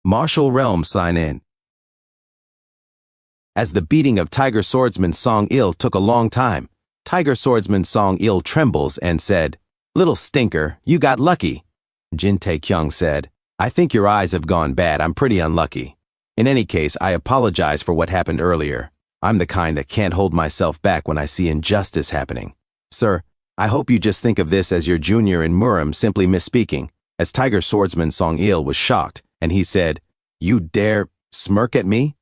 Martial realms sign in. As the beating of Tiger Swordsman Song Il took a long time, Tiger Swordsman Song Il trembles and said, "Little stinker, you got lucky." Jin Tae-kyung said, "I think your eyes have gone bad. I'm pretty unlucky. In any case, I apologize for what happened earlier. I'm the kind that can't hold myself back when I see injustice happening. Sir, I hope you just think of this as your junior in Murim simply misspeaking," as Tiger Swordsman Song Il was shocked, and he said, "You dare smirk at me?"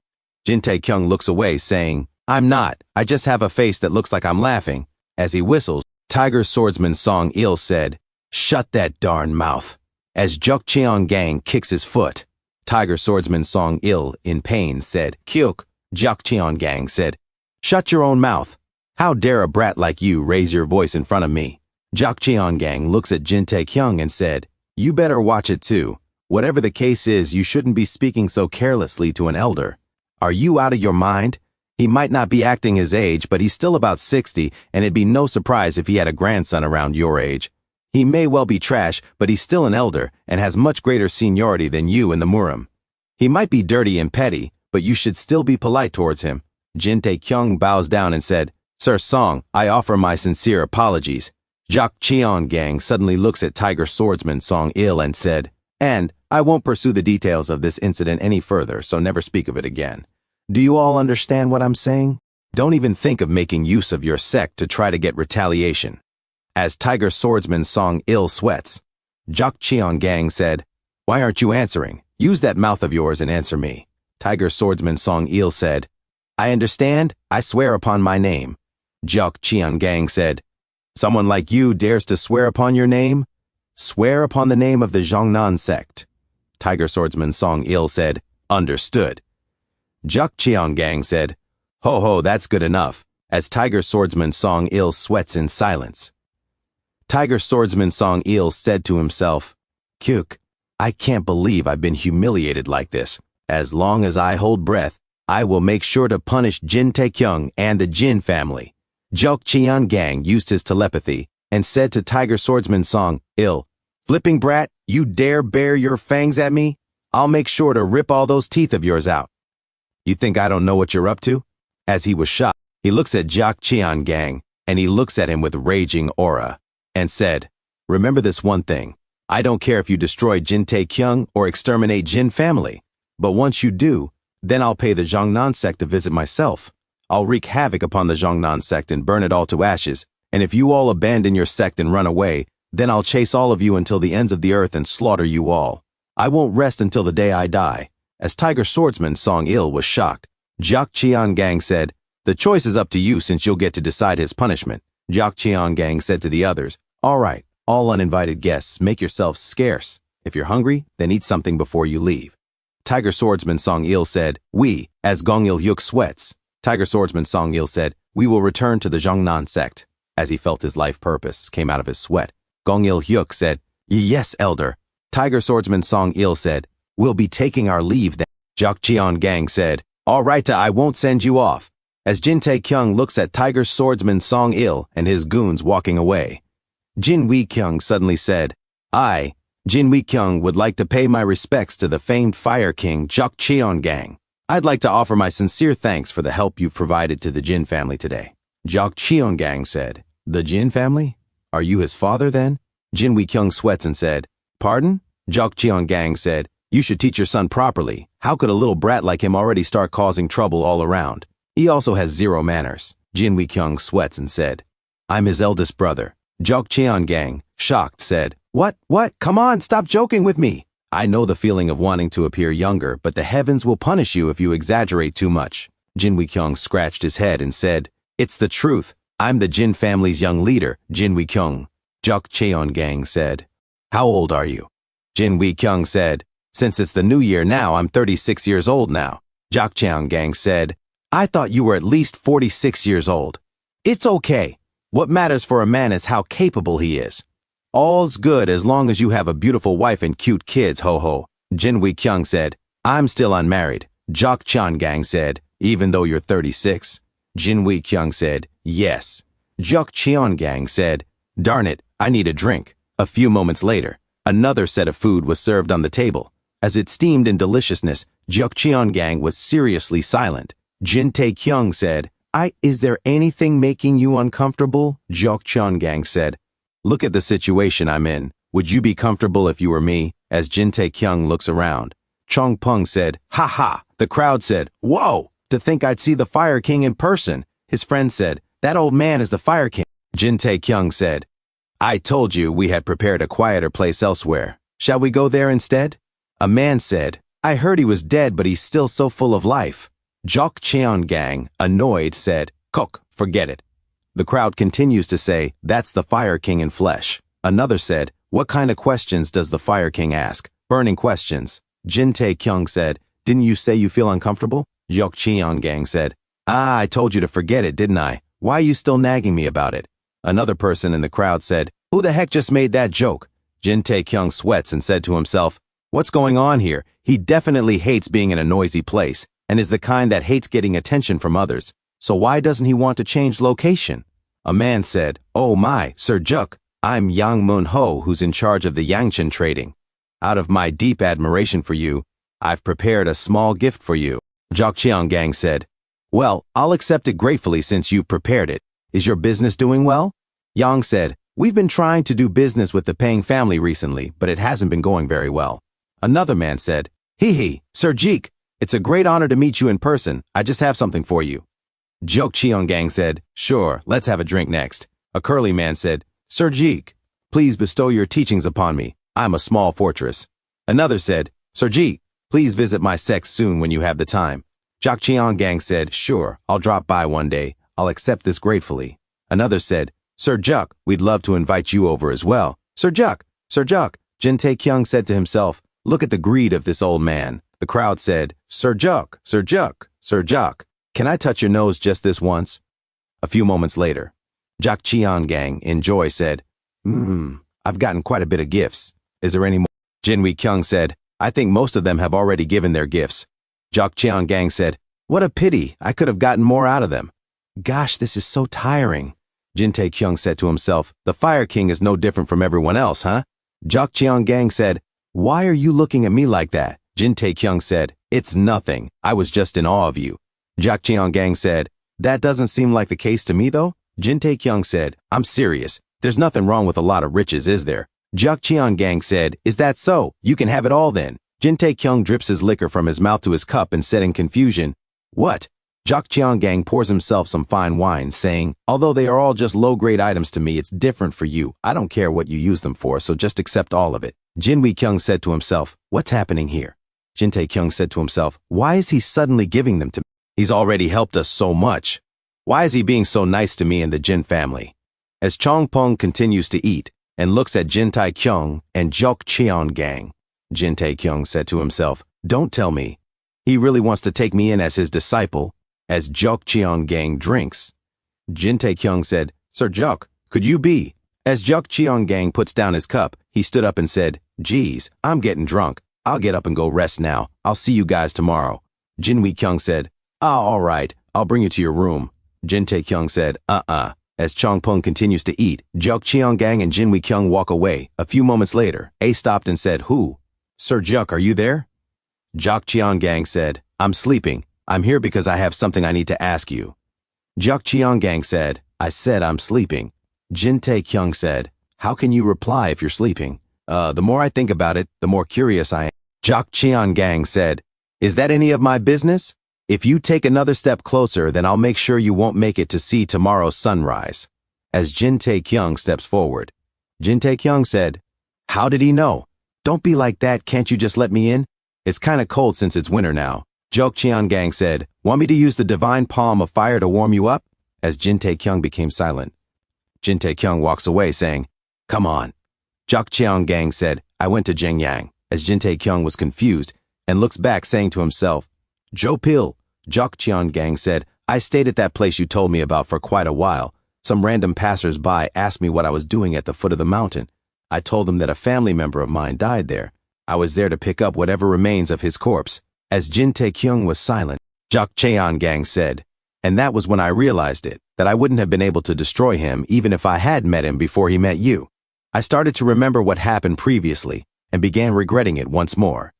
Jin Tae-kyung looks away, saying, "I'm not. I just have a face that looks like I'm laughing." As he whistles, Tiger Swordsman Song Il said, "Shut that darn mouth." As Juk Cheon-gang kicks his foot, Tiger Swordsman Song Il, in pain, said, "Kyuk." Juk Cheon-gang said, "Shut your own mouth. How dare a brat like you raise your voice in front of me?" Juk Cheon-gang looks at Jin Tae-kyung and said, "You better watch it too. Whatever the case is, you shouldn't be speaking so carelessly to an elder. Are you out of your mind? He might not be acting his age, but he's still about 60, and it'd be no surprise if he had a grandson around your age. He may well be trash, but he's still an elder and has much greater seniority than you in the Murim. He might be dirty and petty, but you should still be polite towards him." Jin Tae-kyung bows down and said, "Sir Song, I offer my sincere apologies." Juk Cheon-gang suddenly looks at Tiger Swordsman Song Il and said, "And I won't pursue the details of this incident any further, so never speak of it again. Do you all understand what I'm saying? Don't even think of making use of your sect to try to get retaliation." As Tiger Swordsman Song Il sweats, Juk Cheon-gang said, "Why aren't you answering? Use that mouth of yours and answer me." Tiger Swordsman Song Il said, "I understand. I swear upon my name." Juk Cheon-gang said, "Someone like you dares to swear upon your name? Swear upon the name of the Zhongnan sect." Tiger Swordsman Song Il said, "Understood." Juk Cheon-gang said, "Ho ho, that's good enough," as Tiger Swordsman Song Il sweats in silence. Tiger Swordsman Song Il said to himself, "Kyuk, I can't believe I've been humiliated like this. As long as I hold breath, I will make sure to punish Jin Tae-kyung and the Jin family." Juk Cheon-gang used his telepathy and said to Tiger Swordsman Song Il, "Flipping brat, you dare bare your fangs at me? I'll make sure to rip all those teeth of yours out. You think I don't know what you're up to?" As he was shot, he looks at Juk Cheon-gang, and he looks at him with raging aura, and said, "Remember this one thing. I don't care if you destroy Jin Tae-kyung or exterminate Jin family. But once you do, then I'll pay the Zhongnan sect to visit myself. I'll wreak havoc upon the Zhongnan sect and burn it all to ashes. And if you all abandon your sect and run away, then I'll chase all of you until the ends of the earth and slaughter you all. I won't rest until the day I die." As Tiger Swordsman Song Il was shocked, Juk Cheon-gang said, "The choice is up to you since you'll get to decide his punishment." Juk Cheon-gang said to the others, "All right, all uninvited guests, make yourselves scarce. If you're hungry, then eat something before you leave." Tiger Swordsman Song Il said, "We," as Gong Il-hyuk sweats. Tiger Swordsman Song Il said, "We will return to the Zhongnan sect." As he felt his life purpose came out of his sweat, Gong Il-hyuk said, "Yes, elder." Tiger Swordsman Song Il said, "We'll be taking our leave then." Juk Cheon-gang said, "All right, I won't send you off." As Jin Tae-kyung looks at Tiger Swordsman Song Il and his goons walking away, Jin Wee-kyung suddenly said, "I, Jin Wee-kyung, would like to pay my respects to the famed Fire King Juk Cheon-gang. I'd like to offer my sincere thanks for the help you've provided to the Jin family today." Juk Cheon-gang said, "The Jin family? Are you his father then?" Jin Wee-kyung sweats and said, "Pardon?" Juk Cheon-gang said, "You should teach your son properly. How could a little brat like him already start causing trouble all around? He also has zero manners." Jin Wee-kyung sweats and said, "I'm his eldest brother." Juk Cheon-gang, shocked, said, What? Come on, stop joking with me. I know the feeling of wanting to appear younger, but the heavens will punish you if you exaggerate too much." Jin Wee-kyung scratched his head and said, "It's the truth. I'm the Jin family's young leader, Jin Wee-kyung." Juk Cheon-gang said, "How old are you?" Jin Wee-kyung said, "Since it's the new year now, I'm 36 years old now." Juk Cheon-gang said, "I thought you were at least 46 years old." "It's okay. What matters for a man is how capable he is. All's good as long as you have a beautiful wife and cute kids, ho-ho." Jin Wee-kyung said, "I'm still unmarried." Juk Cheon-gang said, "Even though you're 36? Jin Wee-kyung said, "Yes." Juk Cheon-gang said, "Darn it, I need a drink." A few moments later, another set of food was served on the table. As it steamed in deliciousness, Jeokcheon-gang was seriously silent. Jin Tae-kyung said, Is there anything making you uncomfortable? Jeokcheon-gang said, Look at the situation I'm in. Would you be comfortable if you were me? As Jin Tae-kyung looks around. Chong-pung said, Ha ha! The crowd said, Whoa! To think I'd see the Fire King in person. His friend said, That old man is the Fire King. Jin Tae-kyung said, I told you we had prepared a quieter place elsewhere. Shall we go there instead? A man said, I heard he was dead, but he's still so full of life. Jeokcheon-gang, annoyed, said, Kok, forget it. The crowd continues to say, That's the Fire King in flesh. Another said, What kind of questions does the Fire King ask? Burning questions. Jin Tae-kyung said, Didn't you say you feel uncomfortable? Jeokcheon-gang said, I told you to forget it, didn't I? Why are you still nagging me about it? Another person in the crowd said, Who the heck just made that joke? Jin Tae-kyung sweats and said to himself, What's going on here? He definitely hates being in a noisy place and is the kind that hates getting attention from others. So why doesn't he want to change location? A man said, Oh my, Sir Juk, I'm Yang Moon-ho, who's in charge of the Yangchen trading. Out of my deep admiration for you, I've prepared a small gift for you. Jeokcheon-gang said, Well, I'll accept it gratefully since you've prepared it. Is your business doing well? Yang said, We've been trying to do business with the Pang family recently, but it hasn't been going very well. Another man said, Hee, Sir Jeek, it's a great honor to meet you in person. I just have something for you. Jeokcheon-gang said, Sure, let's have a drink next. A curly man said, Sir Jeek, please bestow your teachings upon me. I'm a small fortress. Another said, Sir Jeek, please visit my sex soon when you have the time. Jeokcheon-gang said, Sure, I'll drop by one day. I'll accept this gratefully. Another said, Sir Juk, we'd love to invite you over as well. Sir Juk, Jin Tae-kyung said to himself, Look at the greed of this old man. The crowd said, Sir Juk, can I touch your nose just this once? A few moments later, Jeokcheon-gang in joy said, I've gotten quite a bit of gifts. Is there any more? Jin Wee-kyung said, I think most of them have already given their gifts. Jeokcheon-gang said, What a pity, I could have gotten more out of them. Gosh, this is so tiring. Jin Tae-kyung said to himself, The Fire King is no different from everyone else, huh? Jeokcheon-gang said, Why are you looking at me like that? Jin Tae-kyung said, It's nothing. I was just in awe of you. Jeokcheon-gang said, That doesn't seem like the case to me, though. Jin Tae-kyung said, I'm serious. There's nothing wrong with a lot of riches, is there? Jeokcheon-gang said, Is that so? You can have it all then. Jin Tae-kyung drips his liquor from his mouth to his cup and said in confusion, What? Jeokcheon-gang pours himself some fine wine, saying, Although they are all just low-grade items to me, it's different for you. I don't care what you use them for, so just accept all of it. Jin Wee-kyung said to himself, What's happening here? Jin Tae-kyung said to himself, Why is he suddenly giving them to me? He's already helped us so much. Why is he being so nice to me and the Jin family? As Chong-pung continues to eat and looks at Jin Tae-kyung and Jeokcheon-gang, Jin Tae-kyung said to himself, Don't tell me. He really wants to take me in as his disciple. As Jeokcheon-gang drinks, Jin Tae-kyung said, Sir Juk, could you be? As Jeokcheon-gang puts down his cup, he stood up and said, Geez, I'm getting drunk. I'll get up and go rest now. I'll see you guys tomorrow. Jin Wee-kyung said, all right, I'll bring you to your room. Jin Tae-kyung said, As Chong-pung continues to eat, Jeokcheon-gang and Jin Wee-kyung walk away. A few moments later, A stopped and said, Who? Sir Juk, are you there? Jeokcheon-gang said, I'm sleeping. I'm here because I have something I need to ask you. Jeokcheon-gang said, I said I'm sleeping. Jin Tae-kyung said, How can you reply if you're sleeping? The more I think about it, the more curious I am. Jeokcheon-gang said, Is that any of my business? If you take another step closer, then I'll make sure you won't make it to see tomorrow's sunrise. As Jin Tae-kyung steps forward, Jin Tae-kyung said, How did he know? Don't be like that, can't you just let me in? It's kinda cold since it's winter now. Jeokcheon-gang said, Want me to use the divine palm of fire to warm you up? As Jin Tae-kyung became silent, Jin Tae-kyung walks away saying, Come on. Jeokcheon-gang said, I went to Jingyang. As Jin Tae-kyung was confused and looks back saying to himself, Joe Pil. Jeokcheon-gang said, I stayed at that place you told me about for quite a while. Some random passers-by asked me what I was doing at the foot of the mountain. I told them that a family member of mine died there. I was there to pick up whatever remains of his corpse. As Jin Tae-kyung was silent, Jeokcheon-gang said, And that was when I realized it, that I wouldn't have been able to destroy him even if I had met him before he met you. I started to remember what happened previously and began regretting it once more.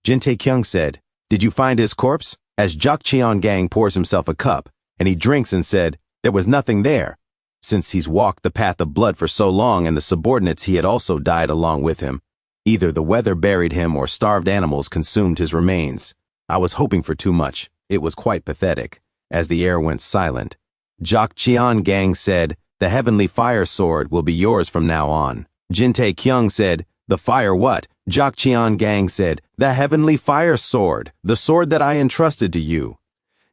Jin Tae-kyung said, "Did you find his corpse?" As Jok Cheon-gang pours himself a cup, and he drinks and said, "There was nothing there." Since he's walked the path of blood for so long and the subordinates he had also died along with him. Either the weather buried him or starved animals consumed his remains. I was hoping for too much. It was quite pathetic. As the air went silent, Jok Cheon-gang said, "The heavenly fire sword will be yours from now on." Jin Tae-kyung said, "The fire what?" Jok Cheon-gang said, "The heavenly fire sword, the sword that I entrusted to you."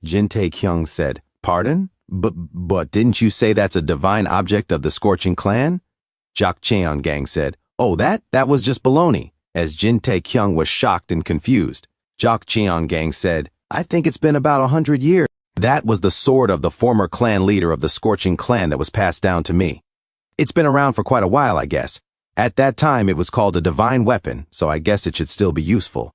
Jin Tae-kyung said, "Pardon? But didn't you say that's a divine object of the Scorching Clan?" Jok Cheon-gang said, "Oh, that was just baloney." As Jin Tae-kyung was shocked and confused, Jok Cheon-gang said, "I think it's been about 100 years. That was the sword of the former clan leader of the Scorching Clan that was passed down to me. It's been around for quite a while, I guess. At that time, it was called a divine weapon, so I guess it should still be useful."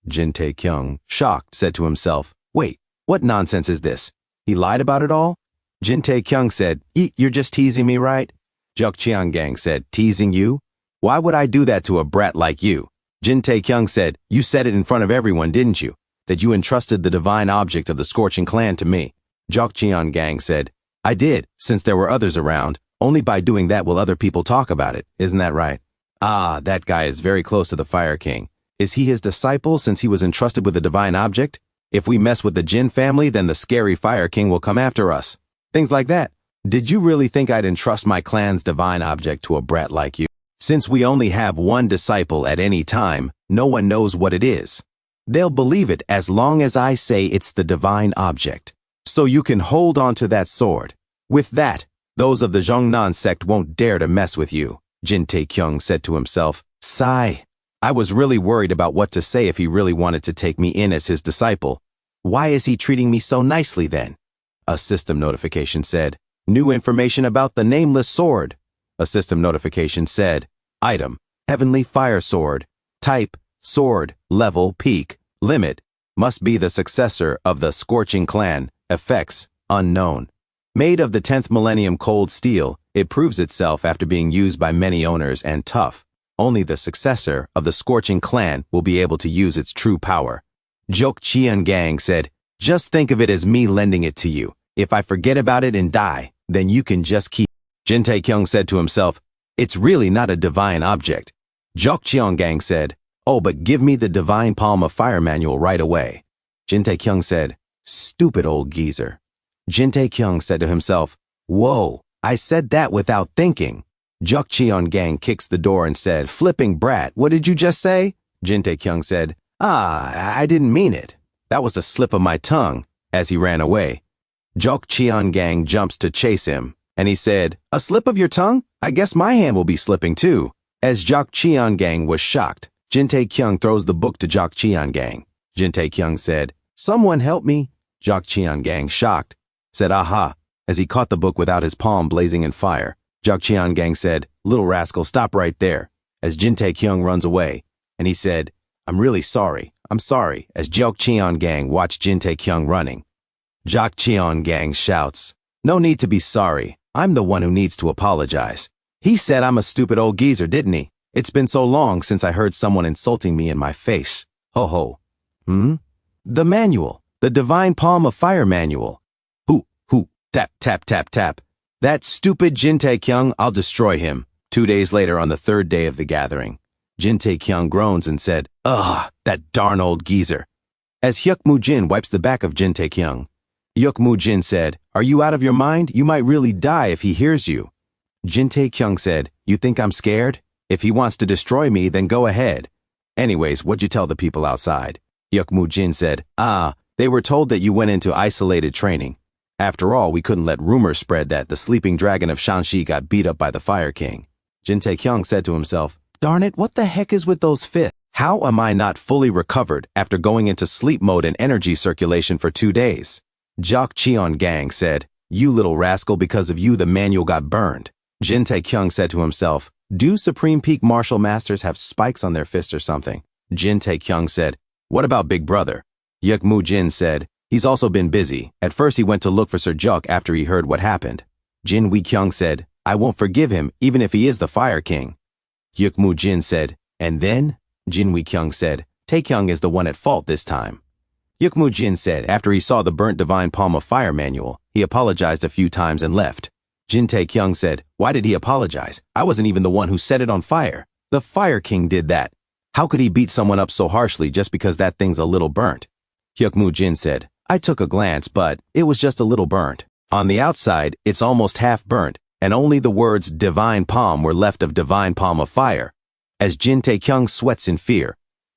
Jin Tae-kyung, shocked, said to himself, "Wait, what nonsense is this? He lied about it all?" Jin Tae-kyung said, "You're just teasing me, right?" Jok Cheon-gang said, "Teasing you? Why would I do that to a brat like you?" Jin Tae-kyung said, "You said it in front of everyone, didn't you? That you entrusted the divine object of the Scorching Clan to me." Jok Cheon-gang said, "I did, since there were others around. Only by doing that will other people talk about it, isn't that right?" "Ah, that guy is very close to the Fire King. Is he his disciple since he was entrusted with a divine object? If we mess with the Jin family, then the scary Fire King will come after us." Things like that. Did you really think I'd entrust my clan's divine object to a brat like you? Since we only have one disciple at any time, no one knows what it is. They'll believe it as long as I say it's the divine object. So you can hold on to that sword. With that, those of the Zhongnan sect won't dare to mess with you," Jin Tae-kyung said to himself. Sigh. I was really worried about what to say if he really wanted to take me in as his disciple. Why is he treating me so nicely then? A system notification said, "New information about the nameless sword." A system notification said, "Item, Heavenly Fire Sword. Type, Sword. Level, Peak. Limit, must be the successor of the Scorching Clan. Effects, unknown. Made of the 10th millennium cold steel, it proves itself after being used by many owners and tough. Only the successor of the Scorching Clan will be able to use its true power." Jok Cheon-gang said, "Just think of it as me lending it to you. If I forget about it and die, then you can just keep." Jin Tae-kyung said to himself, "It's really not a divine object." Jok Cheon-gang said, "Oh, but give me the Divine Palm of Fire manual right away." Jin Tae-kyung said, "Stupid old geezer." Jin Tae-kyung said to himself, "Whoa, I said that without thinking." Jok Cheon-gang kicks the door and said, "Flipping brat, what did you just say?" Jin Tae-kyung said, I didn't mean it. That was a slip of my tongue," as he ran away. Jok Cheon-gang jumps to chase him, and he said, "A slip of your tongue? I guess my hand will be slipping too." As Jok Cheon-gang was shocked, Jin Tae-kyung throws the book to Jok Cheon-gang. Jin Tae-kyung said, "Someone help me." Jok Cheon-gang, shocked, said, "Aha," as he caught the book without his palm blazing in fire. Jok Cheon-gang said, "Little rascal, stop right there," as Jin Tae-kyung runs away, and he said, "I'm really sorry. I'm sorry," as Jok Cheon-gang watched Jin Tae-kyung running. Jok Cheon-gang shouts, "No need to be sorry. I'm the one who needs to apologize. He said I'm a stupid old geezer, didn't he? It's been so long since I heard someone insulting me in my face. Ho ho." The manual. The Divine Palm of Fire manual. Hoo, tap, tap, tap, tap. That stupid Jin Tae-kyung, I'll destroy him. 2 days later on the third day of the gathering. Jin Tae-kyung groans and said, "Ugh, that darn old geezer." As Hyuk Moo-jin wipes the back of Jin Tae-kyung, Hyuk Moo-jin said, "Are you out of your mind? You might really die if he hears you." Jin Tae-kyung said, "You think I'm scared? If he wants to destroy me, then go ahead. Anyways, what'd you tell the people outside?" Hyuk Moo-jin said, They were told that you went into isolated training. After all, we couldn't let rumors spread that the sleeping dragon of Shanxi got beat up by the Fire King." Jin Tae-kyung said to himself, "Darn it, what the heck is with those fists? How am I not fully recovered after going into sleep mode and energy circulation for 2 days?" Jok Cheon-gang said, "You little rascal, because of you the manual got burned." Jin Tae-kyung said to himself, "Do Supreme Peak Martial Masters have spikes on their fists or something?" Jin Tae-kyung said, "What about Big Brother?" Hyuk Moo-jin said, "He's also been busy. At first he went to look for Sir Juk after he heard what happened." Jin Wee-kyung said, "I won't forgive him even if he is the Fire King." Hyuk Moo-jin said, "And then?" Jin Wee-kyung said, Taekyung is the one at fault this time. Yukmu Jin said after he saw the burnt Divine Palm of Fire manual, he apologized a few times and left. Jin Taekyung said, why did he apologize? I wasn't even the one who set it on fire. The Fire King did that. How could he beat someone up so harshly just because that thing's a little burnt? Hyukmu Jin said, I took a glance, but it was just a little burnt. On the outside, it's almost half burnt, and only the words Divine Palm were left of Divine Palm of Fire. As Jin Taekyung sweats in fear,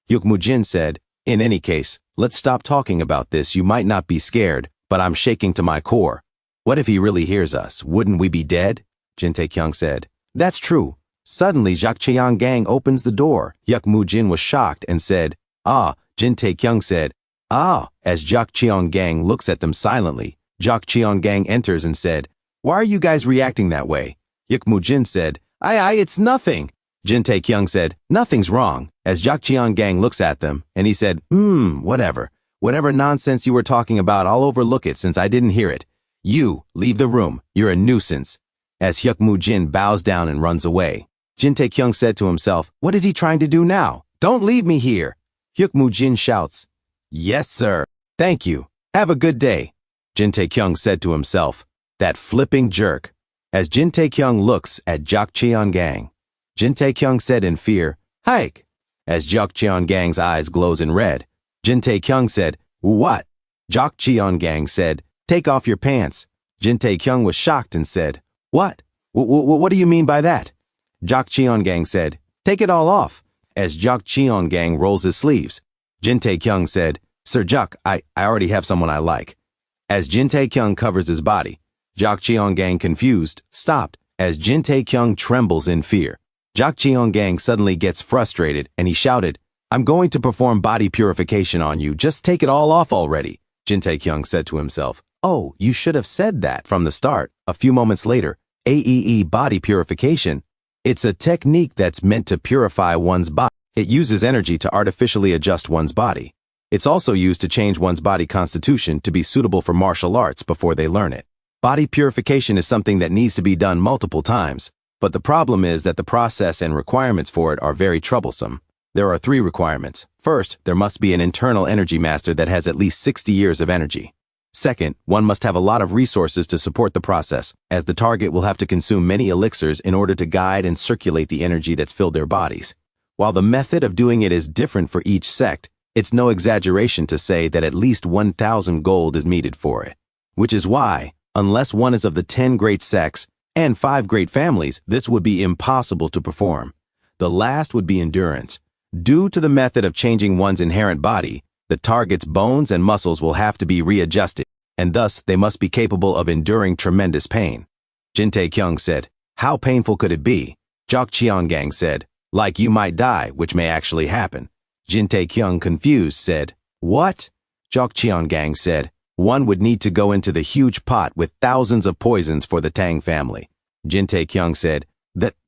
Hyukmu Jin said, in any case, let's stop talking about this. You might not be scared, but I'm shaking to my core. What if he really hears us? Wouldn't we be dead? Jin Taekyung said, that's true. Suddenly, Jak Cheon-gang opens the door. Hyukmu Jin was shocked and said, ah. Jin Taekyung said, ah. As Jak Cheon-gang looks at them silently, Jak Cheon-gang enters and said, why are you guys reacting that way? Hyukmu Jin said, it's nothing. Jin Taekyung said, nothing's wrong. As Jak Cheon-gang looks at them, and he said, whatever. Whatever nonsense you were talking about, I'll overlook it since I didn't hear it. You, leave the room. You're a nuisance. As Hyukmu Jin bows down and runs away, Jin Taekyung said to himself, what is he trying to do now? Don't leave me here. Hyukmu Jin shouts, yes, sir. Thank you. Have a good day. Jin Taekyung said to himself, that flipping jerk. As Jin Taekyung looks at Jak Cheon-gang, Jin Taekyung said in fear, hike. As Jak Cheon-gang's eyes glows in red, Jin Taekyung said, what? Jak Cheon-gang said, take off your pants. Jin Taekyung was shocked and said, what? What do you mean by that? Jak Cheon-gang said, take it all off. As Jak Cheon-gang rolls his sleeves, Jin Taekyung said, Sir Jak, I already have someone I like. As Jin Taekyung covers his body, Jak Cheon-gang confused, stopped. As Jin Taekyung trembles in fear, Jak Cheon-gang suddenly gets frustrated and he shouted, I'm going to perform body purification on you. Just take it all off already. Jin Taekyung said to himself, oh, you should have said that from the start. A few moments later, AEE body purification. It's a technique that's meant to purify one's body. It uses energy to artificially adjust one's body. It's also used to change one's body constitution to be suitable for martial arts before they learn it. Body purification is something that needs to be done multiple times. But the problem is that the process and requirements for it are very troublesome. There are 3 requirements. First, there must be an internal energy master that has at least 60 years of energy. Second, one must have a lot of resources to support the process, as the target will have to consume many elixirs in order to guide and circulate the energy that's filled their bodies. While the method of doing it is different for each sect, it's no exaggeration to say that at least 1,000 gold is needed for it. Which is why, unless one is of the 10 great sects, and 5 great families, this would be impossible to perform. The last would be endurance. Due to the method of changing one's inherent body, the target's bones and muscles will have to be readjusted, and thus they must be capable of enduring tremendous pain. Jin Taekyung said, how painful could it be? Jak Cheon-gang said, like you might die, which may actually happen. Jin Taekyung, confused, said, what? Jak Cheon-gang said, one would need to go into the huge pot with thousands of poisons for the Tang family. Jin Taekyung said,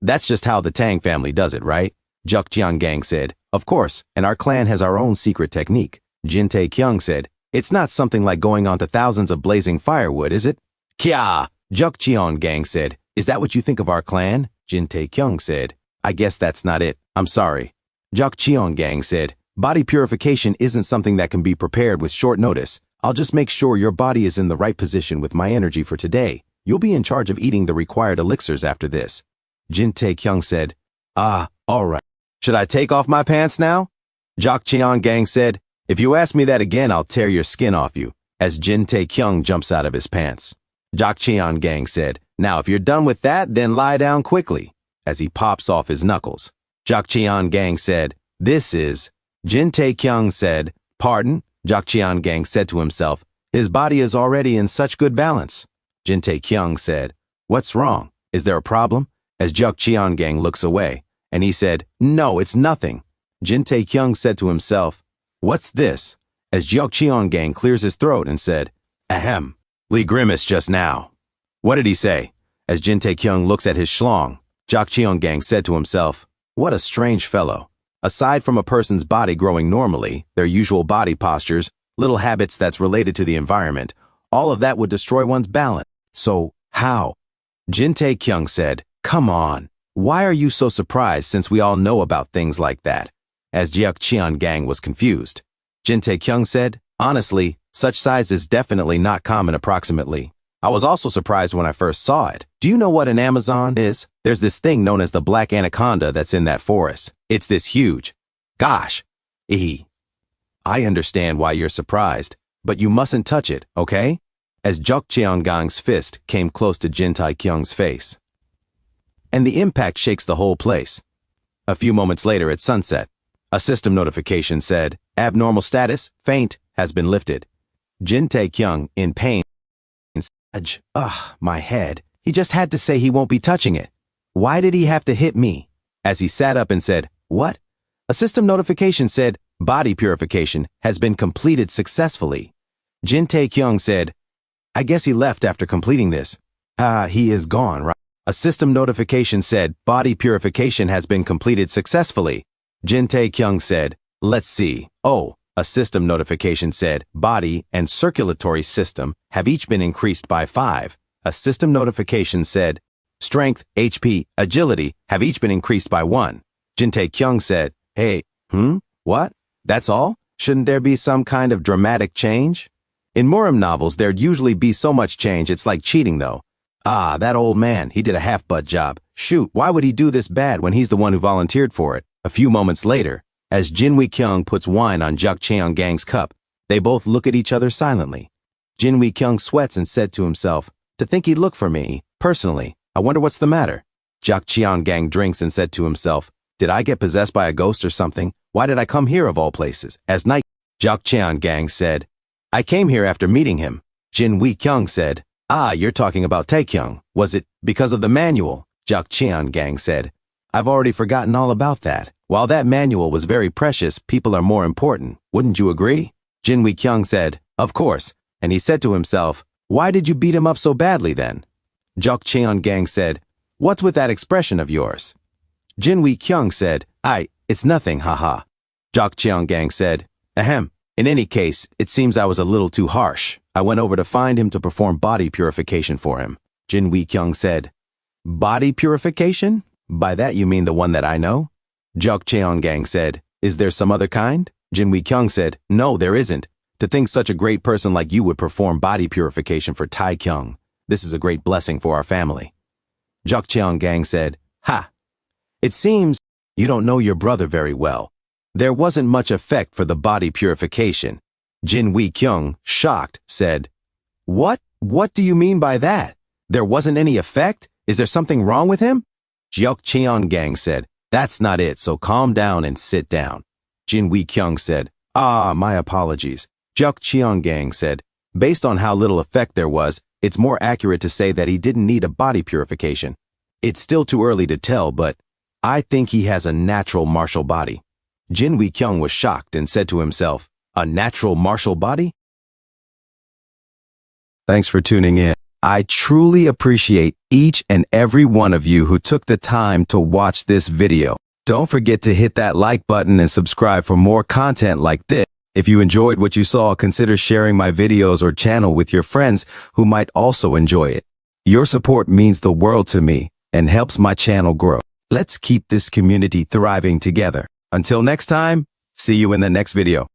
that's just how the Tang family does it, right? Jak Cheon-gang said, of course, and our clan has our own secret technique. Jin Taekyung said, it's not something like going onto thousands of blazing firewood, is it? Kya! Jak Cheon-gang said, is that what you think of our clan? Jin Taekyung said, I guess that's not it. I'm sorry. Jak Cheon-gang said, body purification isn't something that can be prepared with short notice. I'll just make sure your body is in the right position with my energy for today. You'll be in charge of eating the required elixirs after this. Jin Taekyung said, all right. Should I take off my pants now? Jak Cheon-gang said, if you ask me that again, I'll tear your skin off you. As Jin Taekyung jumps out of his pants. Jak Cheon-gang said, now if you're done with that, then lie down quickly. As he pops off his knuckles. Jak Cheon-gang said, this is. Jin Taekyung said, pardon? Jak Cheon-gang said to himself, his body is already in such good balance. Jin Taekyung said, what's wrong? Is there a problem? As Jak Cheon-gang looks away, and he said, no, it's nothing. Jin Taekyung said to himself, what's this? As Jak Cheon-gang clears his throat and said, ahem. Lee grimaced just now. What did he say? As Jin Taekyung looks at his schlong, Jak Cheon-gang said to himself, what a strange fellow. Aside from a person's body growing normally, their usual body postures, little habits that's related to the environment, all of that would destroy one's balance. So, how? Jin Taekyung said, come on. Why are you so surprised since we all know about things like that? as Jiak Gang was confused. Jin Tae-kyung said, honestly, such size is definitely not common approximately. I was also surprised when I first saw it. Do you know what an Amazon is? There's this thing known as the black anaconda that's in that forest. It's this huge. Gosh. I understand why you're surprised, but you mustn't touch it, okay? As Jiak Gang's fist came close to Jin Tae-kyung's face. And the impact shakes the whole place. A few moments later at sunset, a system notification said, abnormal status, faint, has been lifted. Jin Tae-kyung, in pain, said, my head. He just had to say he won't be touching it. Why did he have to hit me? As he sat up and said, what? A system notification said, body purification has been completed successfully. Jin Tae-kyung said, I guess he left after completing this. He is gone, right? A system notification said, body purification has been completed successfully. Jin Tae-kyung said, let's see. Oh, a system notification said, body and circulatory system have each been increased by 5. A system notification said, strength, HP, agility have each been increased by 1. Jin Tae-kyung said, hey, what? That's all? Shouldn't there be some kind of dramatic change? In Murim novels, there'd usually be so much change it's like cheating though. That old man, he did a half-butt job. Shoot, why would he do this bad when he's the one who volunteered for it? A few moments later, as Jin Wee-kyung puts wine on Jiak Gang's cup, they both look at each other silently. Jin Wee-kyung sweats and said to himself, to think he'd look for me, personally, I wonder what's the matter. Jiak Gang drinks and said to himself, did I get possessed by a ghost or something? Why did I come here of all places? As night, Jiak Gang said, I came here after meeting him. Jin Wee-kyung said, you're talking about Tae-kyung. Was it because of the manual? Jiak Gang said, I've already forgotten all about that. While that manual was very precious, people are more important. Wouldn't you agree? Jin Wee-kyung said, of course. And he said to himself, why did you beat him up so badly then? Jiak Gang said, what's with that expression of yours? Jin Wee-kyung said, it's nothing, haha. Jiak Gang said, ahem. In any case, it seems I was a little too harsh. I went over to find him to perform body purification for him. Jin Wee-kyung said, body purification? By that you mean the one that I know? Jiak Gang said, is there some other kind? Jin Wee-kyung said, no, there isn't. To think such a great person like you would perform body purification for Tae-kyung. This is a great blessing for our family. Jiak Gang said, it seems you don't know your brother very well. There wasn't much effect for the body purification. Jin Wee-kyung, shocked, said, what? What do you mean by that? There wasn't any effect? Is there something wrong with him? Jiak Gang said, that's not it, so calm down and sit down. Jin Wee-kyung said, my apologies. Jiak Gang said, based on how little effect there was, it's more accurate to say that he didn't need a body purification. It's still too early to tell, but I think he has a natural martial body. Jin Wee-kyung was shocked and said to himself, a natural martial body? Thanks for tuning in. I truly appreciate each and every one of you who took the time to watch this video. Don't forget to hit that like button and subscribe for more content like this. If you enjoyed what you saw, consider sharing my videos or channel with your friends who might also enjoy it. Your support means the world to me and helps my channel grow. Let's keep this community thriving together. Until next time, see you in the next video.